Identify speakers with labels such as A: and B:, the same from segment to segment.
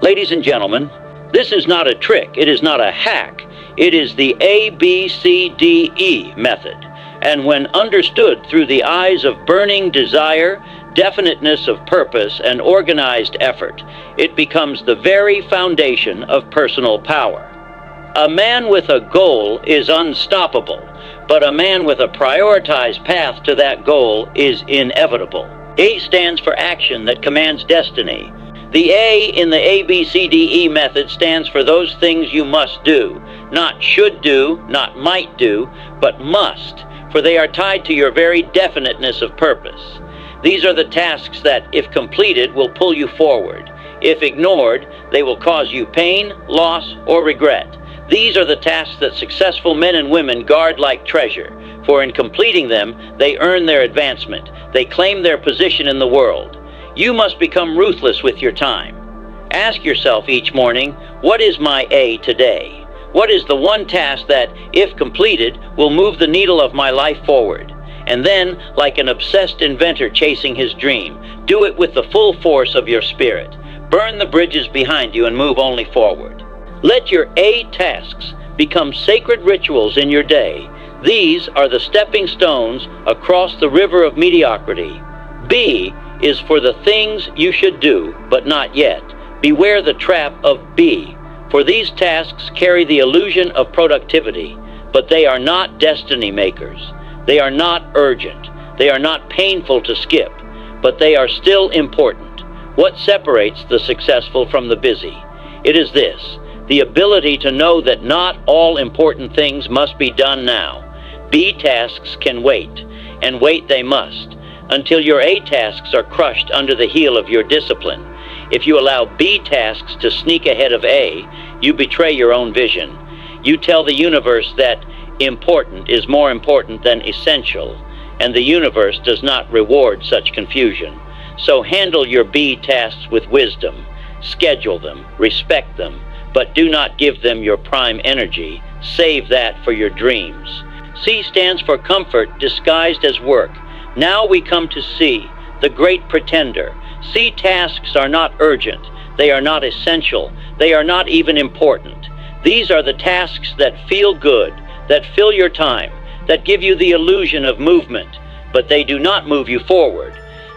A: Ladies and gentlemen, this is not a trick, it is not a hack, it is the ABCDE method. And when understood through the eyes of burning desire, definiteness of purpose, and organized effort, it becomes the very foundation of personal power. A man with a goal is unstoppable, but a man with a prioritized path to that goal is inevitable. A stands for action that commands destiny. The A in the ABCDE method stands for those things you must do, not should do, not might do, but must, for they are tied to your very definiteness of purpose. These are the tasks that, if completed, will pull you forward. If ignored, they will cause you pain, loss, or regret. These are the tasks that successful men and women guard like treasure, for in completing them, they earn their advancement. They claim their position in the world. You must become ruthless with your time. Ask yourself each morning, what is my A today? What is the one task that, if completed, will move the needle of my life forward? And then, like an obsessed inventor chasing his dream, do it with the full force of your spirit. Burn the bridges behind you and move only forward. Let your A tasks become sacred rituals in your day. These are the stepping stones across the river of mediocrity. B is for the things you should do, but not yet. Beware the trap of B, for these tasks carry the illusion of productivity, but they are not destiny makers. They are not urgent. They are not painful to skip, but they are still important. What separates the successful from the busy? It is this: the ability to know that not all important things must be done now. B tasks can wait, and wait they must, until your A tasks are crushed under the heel of your discipline. If you allow B tasks to sneak ahead of A, you betray your own vision. You tell the universe that important is more important than essential, and the universe does not reward such confusion. So handle your B tasks with wisdom. Schedule them, respect them, but do not give them your prime energy. Save that for your dreams. C stands for comfort disguised as work. Now we come to C, the great pretender. C tasks are not urgent. They are not essential. They are not even important. These are the tasks that feel good, that fill your time, that give you the illusion of movement, but they do not move you forward.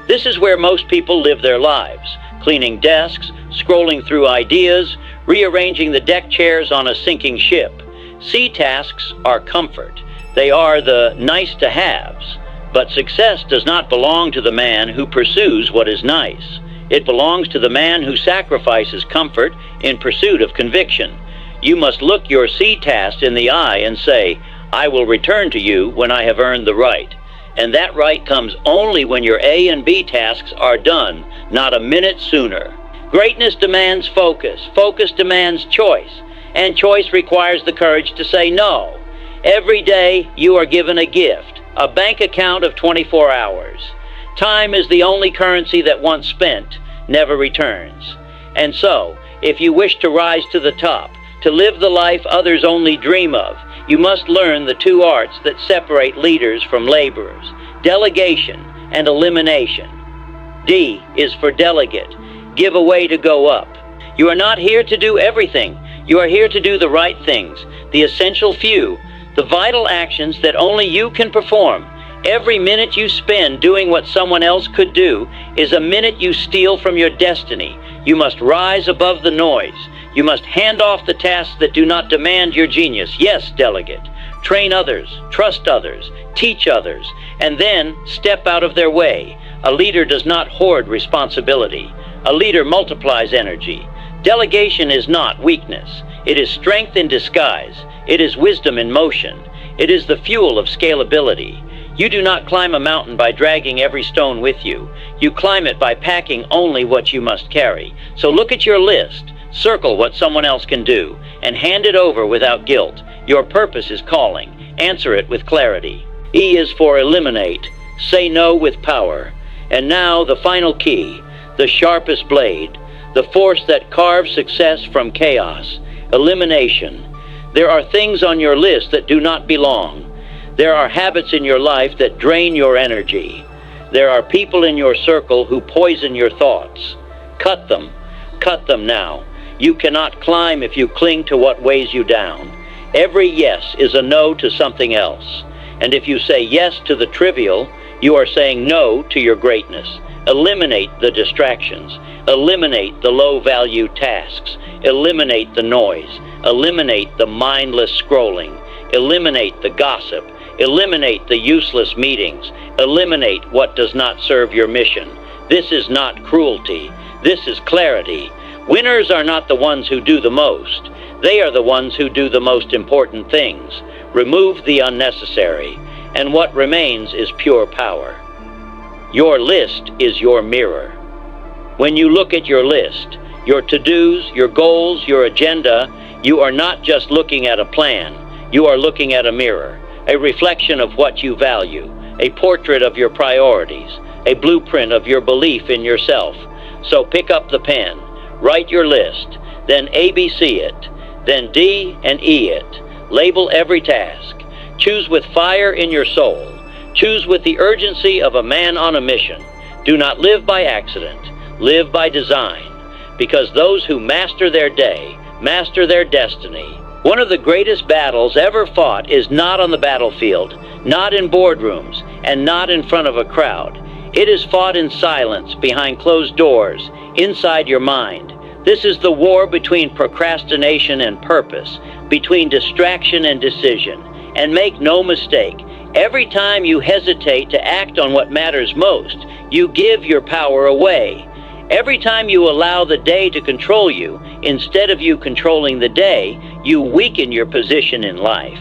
A: This is where most people live their lives, cleaning desks, scrolling through ideas, rearranging the deck chairs on a sinking ship. C tasks are comfort. They are the nice-to-haves. But success does not belong to the man who pursues what is nice. It belongs to the man who sacrifices comfort in pursuit of conviction. You must look your C task in the eye and say, I will return to you when I have earned the right. And that right comes only when your A and B tasks are done, not a minute sooner. Greatness demands focus. Focus demands choice. And choice requires the courage to say no. Every day you are given a gift, a bank account of 24 hours. Time is the only currency that once spent never returns. And so, if you wish to rise to the top, to live the life others only dream of, you must learn the two arts that separate leaders from laborers: delegation and elimination. D is for delegate. Give away to go up. You are not here to do everything. You are here to do the right things, the essential few, the vital actions that only you can perform. Every minute you spend doing what someone else could do is a minute you steal from your destiny. You must rise above the noise. You must hand off the tasks that do not demand your genius. Yes, delegate. Train others, trust others, teach others, and then step out of their way. A leader does not hoard responsibility. A leader multiplies energy. Delegation is not weakness. It is strength in disguise. It is wisdom in motion. It is the fuel of scalability. You do not climb a mountain by dragging every stone with you. You climb it by packing only what you must carry. So look at your list, circle what someone else can do, and hand it over without guilt. Your purpose is calling. Answer it with clarity. E is for eliminate. Say no with power. And now the final key, the sharpest blade, the force that carves success from chaos. Elimination. There are things on your list that do not belong. There are habits in your life that drain your energy. There are people in your circle who poison your thoughts. Cut them. Cut them now. You cannot climb if you cling to what weighs you down. Every yes is a no to something else. And if you say yes to the trivial, you are saying no to your greatness. Eliminate the distractions. Eliminate the low-value tasks. Eliminate the noise. Eliminate the mindless scrolling. Eliminate the gossip. Eliminate the useless meetings. Eliminate what does not serve your mission. This is not cruelty. This is clarity. Winners are not the ones who do the most. They are the ones who do the most important things. Remove the unnecessary, and what remains is pure power. Your list is your mirror. When you look at your list, your to-dos, your goals, your agenda, you are not just looking at a plan. You are looking at a mirror, a reflection of what you value, a portrait of your priorities, a blueprint of your belief in yourself. So pick up the pen, write your list, then ABC it, then D and E it. Label every task. Choose with fire in your soul. Choose with the urgency of a man on a mission. Do not live by accident. Live by design. Because those who master their day, master their destiny. One of the greatest battles ever fought is not on the battlefield, not in boardrooms, and not in front of a crowd. It is fought in silence, behind closed doors, inside your mind. This is the war between procrastination and purpose, between distraction and decision. And make no mistake, every time you hesitate to act on what matters most, you give your power away. Every time you allow the day to control you, instead of you controlling the day, you weaken your position in life.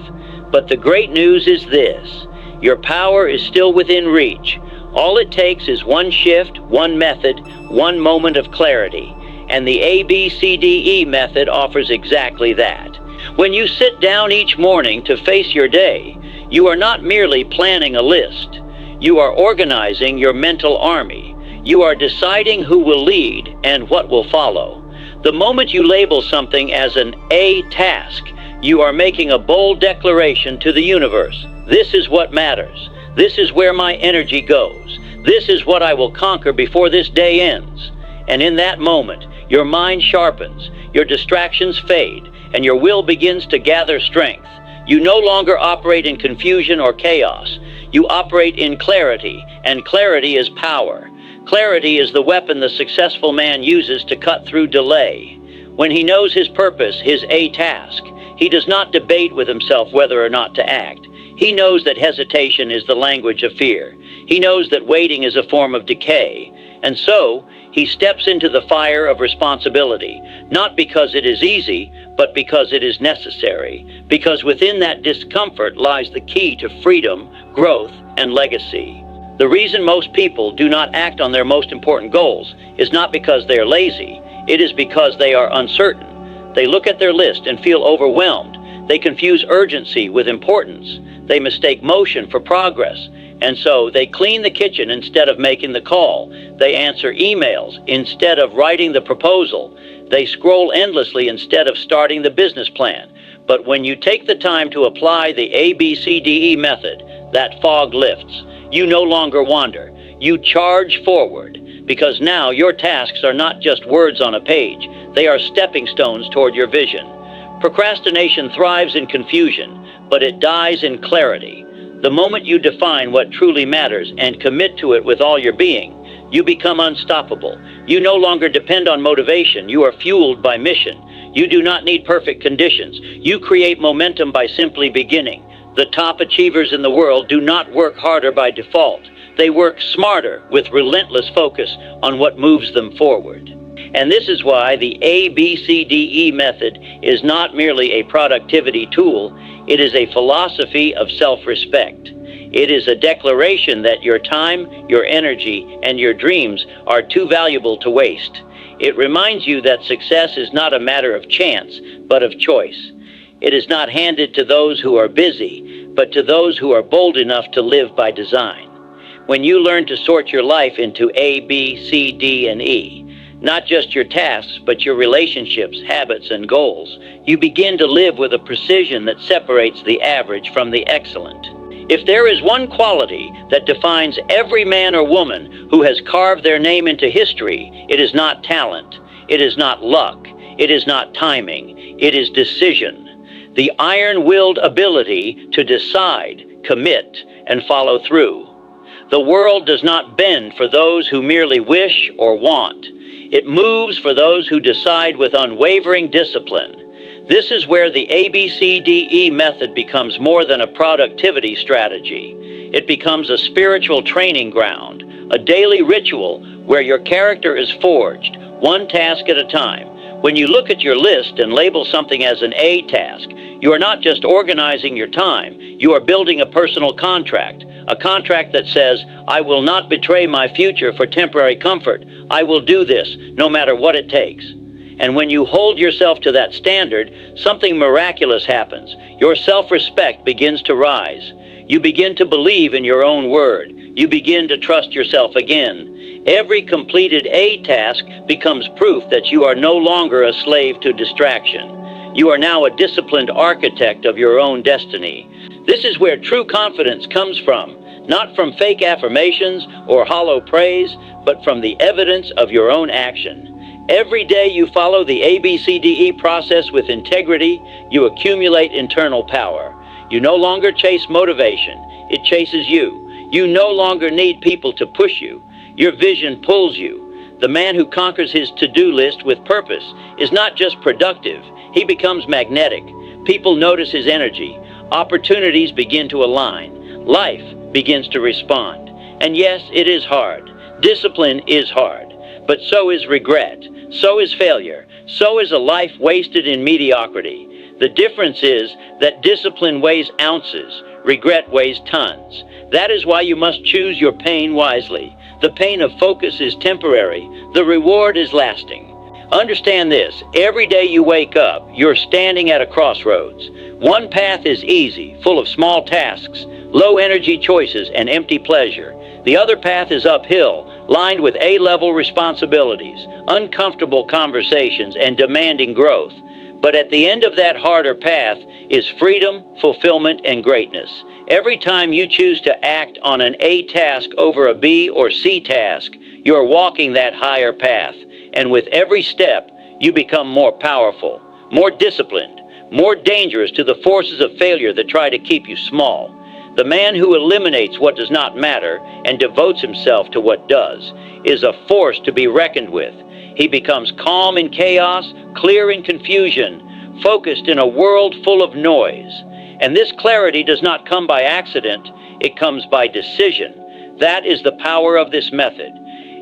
A: But the great news is this: your power is still within reach. All it takes is one shift, one method, one moment of clarity. And the ABCDE method offers exactly that. When you sit down each morning to face your day, you are not merely planning a list. You are organizing your mental army. You are deciding who will lead and what will follow. The moment you label something as an A task, you are making a bold declaration to the universe. This is what matters. This is where my energy goes. This is what I will conquer before this day ends. And in that moment, your mind sharpens, your distractions fade, and your will begins to gather strength. You no longer operate in confusion or chaos. You operate in clarity, and clarity is power. Clarity is the weapon the successful man uses to cut through delay. When he knows his purpose, his A task, he does not debate with himself whether or not to act. He knows that hesitation is the language of fear. He knows that waiting is a form of decay. And so, he steps into the fire of responsibility, not because it is easy, but because it is necessary. Because within that discomfort lies the key to freedom, growth, and legacy. The reason most people do not act on their most important goals is not because they are lazy. It is because they are uncertain. They look at their list and feel overwhelmed. They confuse urgency with importance. They mistake motion for progress. And so they clean the kitchen instead of making the call. They answer emails instead of writing the proposal. They scroll endlessly instead of starting the business plan. But when you take the time to apply the ABCDE method, that fog lifts. You no longer wander. You charge forward, because now your tasks are not just words on a page. They are stepping stones toward your vision. Procrastination thrives in confusion, but it dies in clarity. The moment you define what truly matters and commit to it with all your being, you become unstoppable. You no longer depend on motivation. You are fueled by mission. You do not need perfect conditions. You create momentum by simply beginning. The top achievers in the world do not work harder by default. They work smarter with relentless focus on what moves them forward. And this is why the ABCDE method is not merely a productivity tool. It is a philosophy of self-respect. It is a declaration that your time, your energy, and your dreams are too valuable to waste. It reminds you that success is not a matter of chance, but of choice. It is not handed to those who are busy, but to those who are bold enough to live by design. When you learn to sort your life into A, B, C, D, and E, not just your tasks, but your relationships, habits, and goals, you begin to live with a precision that separates the average from the excellent. If there is one quality that defines every man or woman who has carved their name into history, it is not talent. It is not luck. It is not timing. It is decision. The iron-willed ability to decide, commit, and follow through. The world does not bend for those who merely wish or want. It moves for those who decide with unwavering discipline. This is where the ABCDE method becomes more than a productivity strategy. It becomes a spiritual training ground, a daily ritual where your character is forged, one task at a time. When you look at your list and label something as an A task, you are not just organizing your time, you are building a personal contract, a contract that says, I will not betray my future for temporary comfort. I will do this, no matter what it takes. And when you hold yourself to that standard, something miraculous happens. Your self-respect begins to rise. You begin to believe in your own word. You begin to trust yourself again. Every completed A task becomes proof that you are no longer a slave to distraction. You are now a disciplined architect of your own destiny. This is where true confidence comes from, not from fake affirmations or hollow praise, but from the evidence of your own action. Every day you follow the ABCDE process with integrity, you accumulate internal power. You no longer chase motivation, it chases you. You no longer need people to push you. Your vision pulls you. The man who conquers his to-do list with purpose is not just productive, he becomes magnetic. People notice his energy. Opportunities begin to align. Life begins to respond. And yes, it is hard. Discipline is hard. But so is regret. So is failure. So is a life wasted in mediocrity. The difference is that discipline weighs ounces, regret weighs tons. That is why you must choose your pain wisely. The pain of focus is temporary. The reward is lasting. Understand this, every day you wake up, you're standing at a crossroads. One path is easy, full of small tasks, low energy choices, and empty pleasure. The other path is uphill, lined with A-level responsibilities, uncomfortable conversations, and demanding growth. But at the end of that harder path is freedom, fulfillment, and greatness. Every time you choose to act on an A task over a B or C task, you're walking that higher path. And with every step, you become more powerful, more disciplined, more dangerous to the forces of failure that try to keep you small. The man who eliminates what does not matter and devotes himself to what does is a force to be reckoned with. He becomes calm in chaos, clear in confusion, focused in a world full of noise. And this clarity does not come by accident, it comes by decision. That is the power of this method.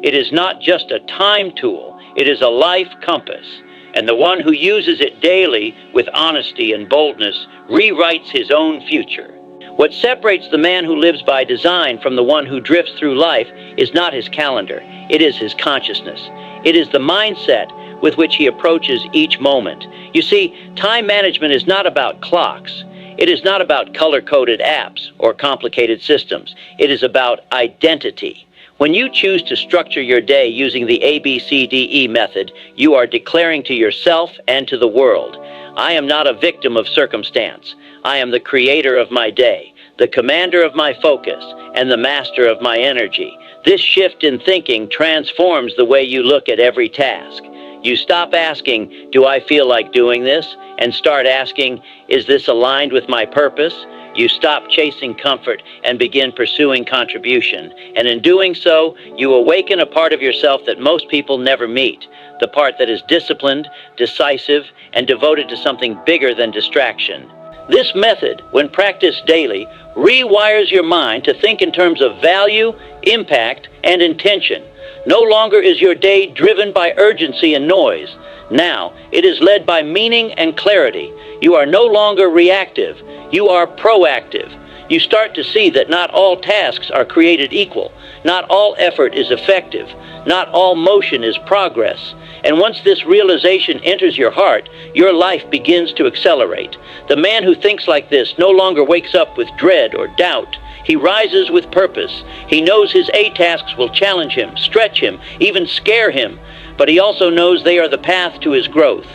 A: It is not just a time tool, it is a life compass. And the one who uses it daily with honesty and boldness rewrites his own future. What separates the man who lives by design from the one who drifts through life is not his calendar, it is his consciousness. It is the mindset with which he approaches each moment. You see, time management is not about clocks. It is not about color-coded apps or complicated systems. It is about identity. When you choose to structure your day using the ABCDE method, you are declaring to yourself and to the world, I am not a victim of circumstance. I am the creator of my day, the commander of my focus, and the master of my energy. This shift in thinking transforms the way you look at every task. You stop asking, do I feel like doing this? And start asking, is this aligned with my purpose? You stop chasing comfort and begin pursuing contribution. And in doing so, you awaken a part of yourself that most people never meet, the part that is disciplined, decisive, and devoted to something bigger than distraction. This method, when practiced daily, rewires your mind to think in terms of value, impact, and intention. No longer is your day driven by urgency and noise. Now, it is led by meaning and clarity. You are no longer reactive. You are proactive. You start to see that not all tasks are created equal. Not all effort is effective. Not all motion is progress. And once this realization enters your heart, your life begins to accelerate. The man who thinks like this no longer wakes up with dread or doubt. He rises with purpose. He knows his A tasks will challenge him, stretch him, even scare him. But he also knows they are the path to his growth.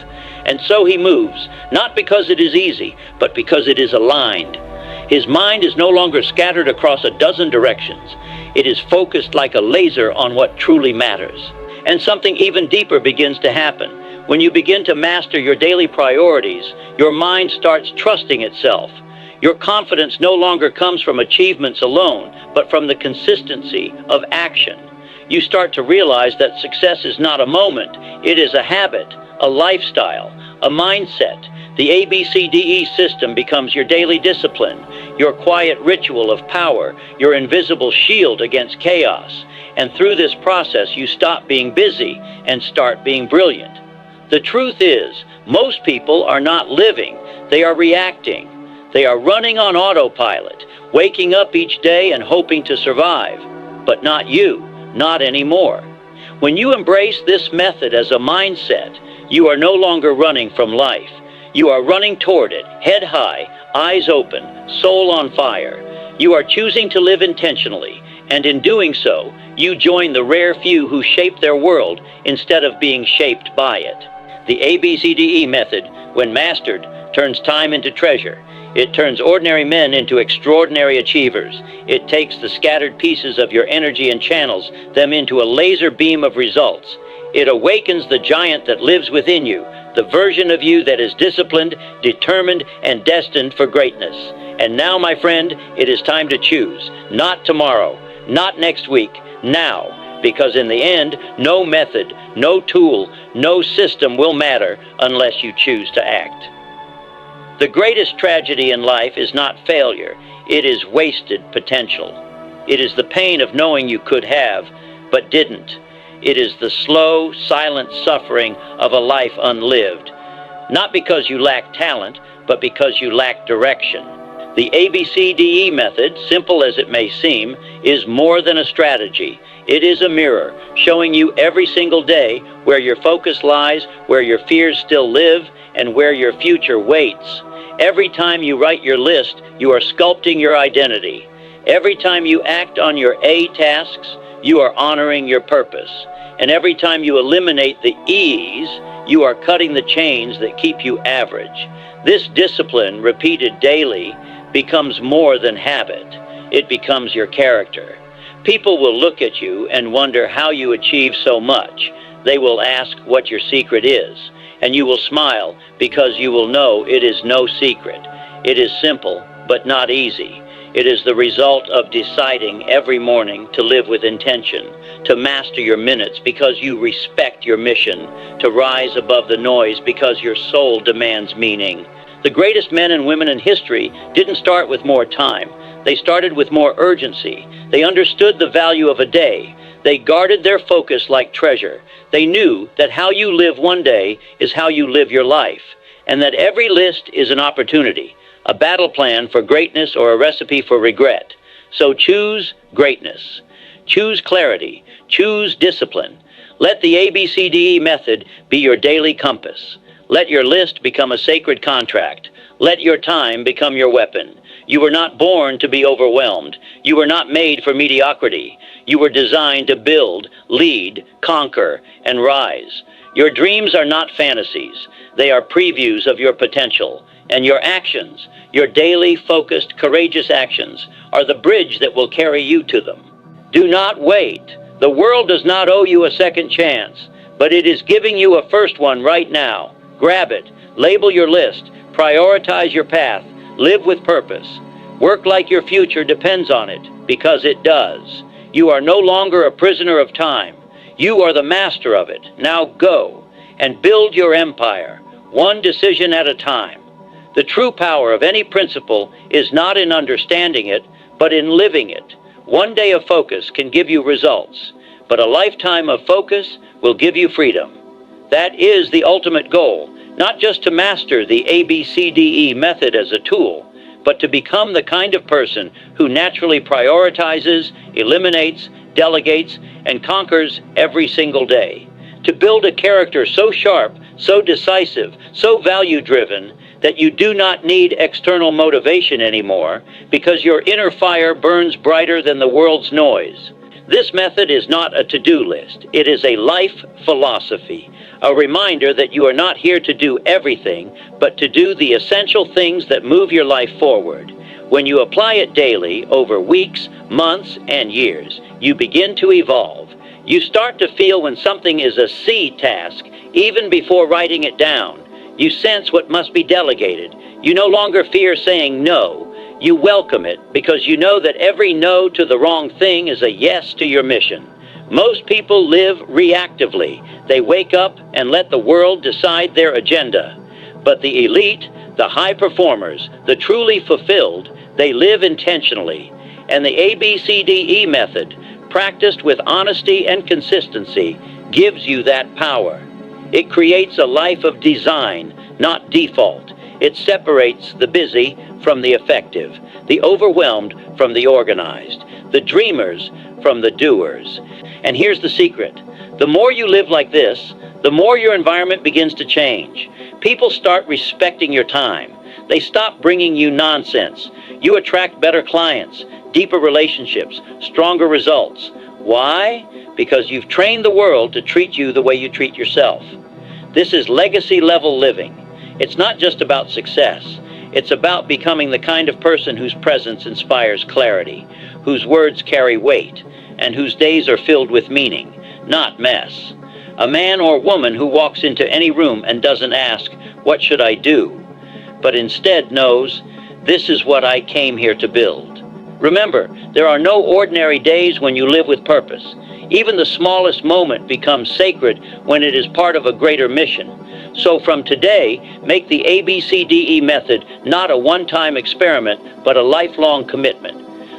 A: And so he moves, not because it is easy, but because it is aligned. His mind is no longer scattered across a dozen directions. It is focused like a laser on what truly matters. And something even deeper begins to happen. When you begin to master your daily priorities, your mind starts trusting itself. Your confidence no longer comes from achievements alone, but from the consistency of action. You start to realize that success is not a moment, it is a habit, a lifestyle, a mindset. The ABCDE system becomes your daily discipline, your quiet ritual of power, your invisible shield against chaos. And through this process, you stop being busy and start being brilliant. The truth is, most people are not living, they are reacting. They are running on autopilot, waking up each day and hoping to survive. But not you, not anymore. When you embrace this method as a mindset, you are no longer running from life. You are running toward it, head high, eyes open, soul on fire. You are choosing to live intentionally, and in doing so, you join the rare few who shape their world instead of being shaped by it. The ABCDE method, when mastered, turns time into treasure. It turns ordinary men into extraordinary achievers. It takes the scattered pieces of your energy and channels them into a laser beam of results. It awakens the giant that lives within you, the version of you that is disciplined, determined, and destined for greatness. And now, my friend, it is time to choose. Not tomorrow, not next week, now. Because in the end, no method, no tool, no system will matter unless you choose to act. The greatest tragedy in life is not failure, it is wasted potential. It is the pain of knowing you could have, but didn't. It is the slow, silent suffering of a life unlived. Not because you lack talent, but because you lack direction. The ABCDE method, simple as it may seem, is more than a strategy. It is a mirror, showing you every single day where your focus lies, where your fears still live, and where your future waits. Every time you write your list, you are sculpting your identity. Every time you act on your A tasks, you are honoring your purpose. And every time you eliminate the E's, you are cutting the chains that keep you average. This discipline, repeated daily, becomes more than habit. It becomes your character. People will look at you and wonder how you achieve so much. They will ask what your secret is. And you will smile because you will know it is no secret. It is simple, but not easy. It is the result of deciding every morning to live with intention, to master your minutes because you respect your mission, to rise above the noise because your soul demands meaning. The greatest men and women in history didn't start with more time. They started with more urgency. They understood the value of a day. They guarded their focus like treasure. They knew that how you live one day is how you live your life, and that every list is an opportunity, a battle plan for greatness or a recipe for regret. So choose greatness. Choose clarity. Choose discipline. Let the ABCDE method be your daily compass. Let your list become a sacred contract. Let your time become your weapon. You were not born to be overwhelmed. You were not made for mediocrity. You were designed to build, lead, conquer, and rise. Your dreams are not fantasies. They are previews of your potential. And your actions, your daily, focused, courageous actions, are the bridge that will carry you to them. Do not wait. The world does not owe you a second chance, but it is giving you a first one right now. Grab it. Label your list. Prioritize your path. Live with purpose. Work like your future depends on it, because it does. You are no longer a prisoner of time. You are the master of it. Now go and build your empire, one decision at a time. The true power of any principle is not in understanding it, but in living it. One day of focus can give you results, but a lifetime of focus will give you freedom. That is the ultimate goal, not just to master the ABCDE method as a tool, but to become the kind of person who naturally prioritizes, eliminates, delegates, and conquers every single day. To build a character so sharp, so decisive, so value-driven, that you do not need external motivation anymore, because your inner fire burns brighter than the world's noise. This method is not a to-do list. It is a life philosophy, a reminder that you are not here to do everything, but to do the essential things that move your life forward. When you apply it daily, over weeks, months, and years, you begin to evolve. You start to feel when something is a C task, even before writing it down. You sense what must be delegated. You no longer fear saying no. You welcome it because you know that every no to the wrong thing is a yes to your mission. Most people live reactively. They wake up and let the world decide their agenda. But the elite, the high performers, the truly fulfilled, they live intentionally. And the ABCDE method, practiced with honesty and consistency, gives you that power. It creates a life of design, not default. It separates the busy from the effective, the overwhelmed from the organized, the dreamers from the doers. And here's the secret. The more you live like this, the more your environment begins to change. People start respecting your time. They stop bringing you nonsense. You attract better clients, deeper relationships, stronger results. Why? Because you've trained the world to treat you the way you treat yourself. This is legacy-level living. It's not just about success. It's about becoming the kind of person whose presence inspires clarity, whose words carry weight, and whose days are filled with meaning, not mess. A man or woman who walks into any room and doesn't ask, "What should I do?" but instead knows, "This is what I came here to build." Remember, there are no ordinary days when you live with purpose. Even the smallest moment becomes sacred when it is part of a greater mission. So from today, make the ABCDE method not a one-time experiment, but a lifelong commitment.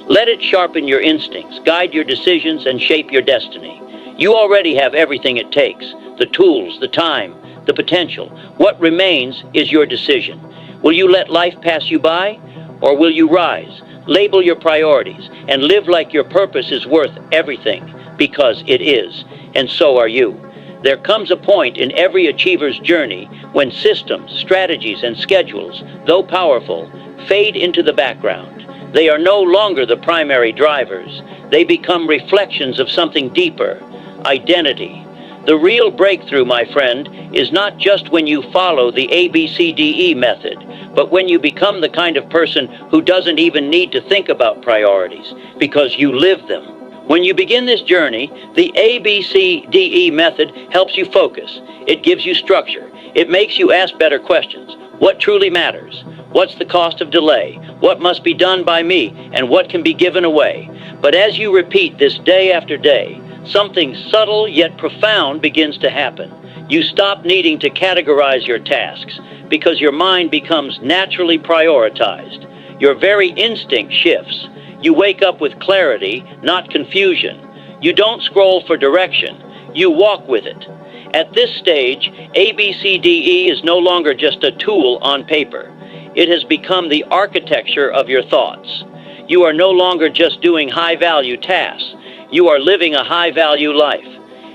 A: Let it sharpen your instincts, guide your decisions, and shape your destiny. You already have everything it takes: the tools, the time, the potential. What remains is your decision. Will you let life pass you by, or will you rise, label your priorities, and live like your purpose is worth everything, because it is, and so are you? There comes a point in every achiever's journey when systems, strategies, and schedules, though powerful, fade into the background. They are no longer the primary drivers. They become reflections of something deeper: identity. The real breakthrough, my friend, is not just when you follow the ABCDE method, but when you become the kind of person who doesn't even need to think about priorities, because you live them. When you begin this journey, the ABCDE method helps you focus. It gives you structure. It makes you ask better questions. What truly matters? What's the cost of delay? What must be done by me? And what can be given away? But as you repeat this day after day, something subtle yet profound begins to happen. You stop needing to categorize your tasks because your mind becomes naturally prioritized. Your very instinct shifts. You wake up with clarity, not confusion. You don't scroll for direction. You walk with it. At this stage, ABCDE is no longer just a tool on paper. It has become the architecture of your thoughts. You are no longer just doing high-value tasks. You are living a high-value life.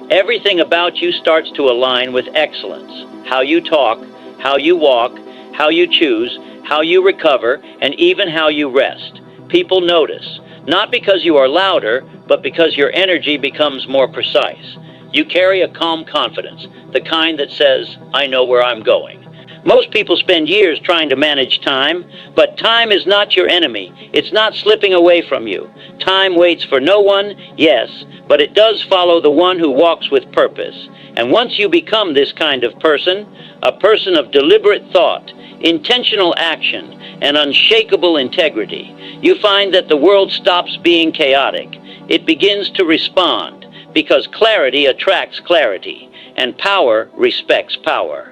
A: Everything about you starts to align with excellence. How you talk, how you walk, how you choose, how you recover, and even how you rest. People notice, not because you are louder, but because your energy becomes more precise. You carry a calm confidence, the kind that says, "I know where I'm going." Most people spend years trying to manage time, but time is not your enemy. It's not slipping away from you. Time waits for no one, yes, but it does follow the one who walks with purpose. And once you become this kind of person, a person of deliberate thought, intentional action, and unshakable integrity, you find that the world stops being chaotic. It begins to respond, because clarity attracts clarity, and power respects power.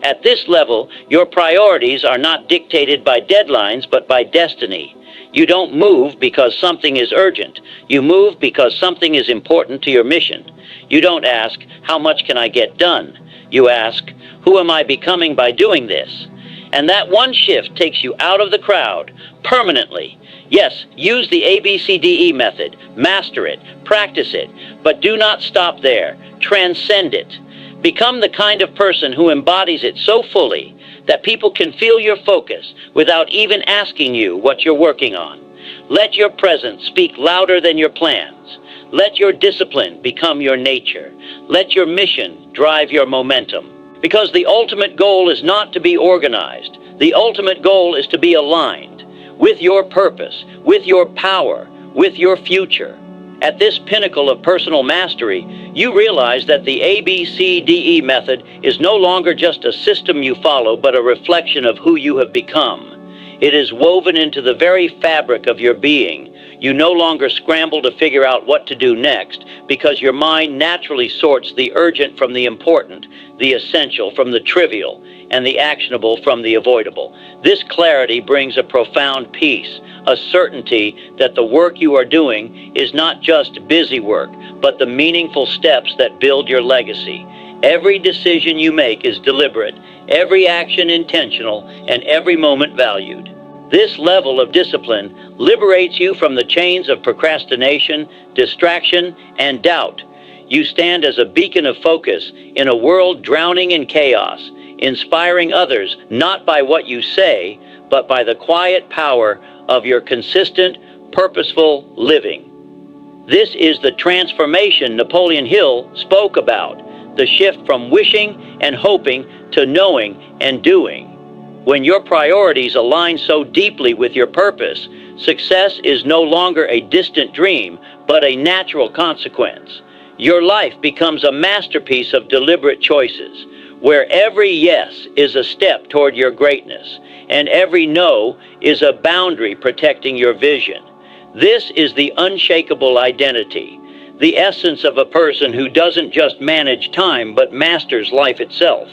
A: At this level, your priorities are not dictated by deadlines, but by destiny. You don't move because something is urgent. You move because something is important to your mission. You don't ask, "How much can I get done?" You ask, "Who am I becoming by doing this?" And that one shift takes you out of the crowd permanently. Yes, use the ABCDE method, master it, practice it, but do not stop there. Transcend it. Become the kind of person who embodies it so fully that people can feel your focus without even asking you what you're working on. Let your presence speak louder than your plans. Let your discipline become your nature. Let your mission drive your momentum. Because the ultimate goal is not to be organized. The ultimate goal is to be aligned with your purpose, with your power, with your future. At this pinnacle of personal mastery, you realize that the ABCDE method is no longer just a system you follow, but a reflection of who you have become. It is woven into the very fabric of your being. You no longer scramble to figure out what to do next, because your mind naturally sorts the urgent from the important, the essential from the trivial, and the actionable from the avoidable. This clarity brings a profound peace, a certainty that the work you are doing is not just busy work, but the meaningful steps that build your legacy. Every decision you make is deliberate, every action intentional, and every moment valued. This level of discipline liberates you from the chains of procrastination, distraction, and doubt. You stand as a beacon of focus in a world drowning in chaos, inspiring others not by what you say, but by the quiet power of your consistent, purposeful living. This is the transformation Napoleon Hill spoke about, the shift from wishing and hoping to knowing and doing. When your priorities align so deeply with your purpose, success is no longer a distant dream, but a natural consequence. Your life becomes a masterpiece of deliberate choices, where every yes is a step toward your greatness, and every no is a boundary protecting your vision. This is the unshakable identity, the essence of a person who doesn't just manage time, but masters life itself.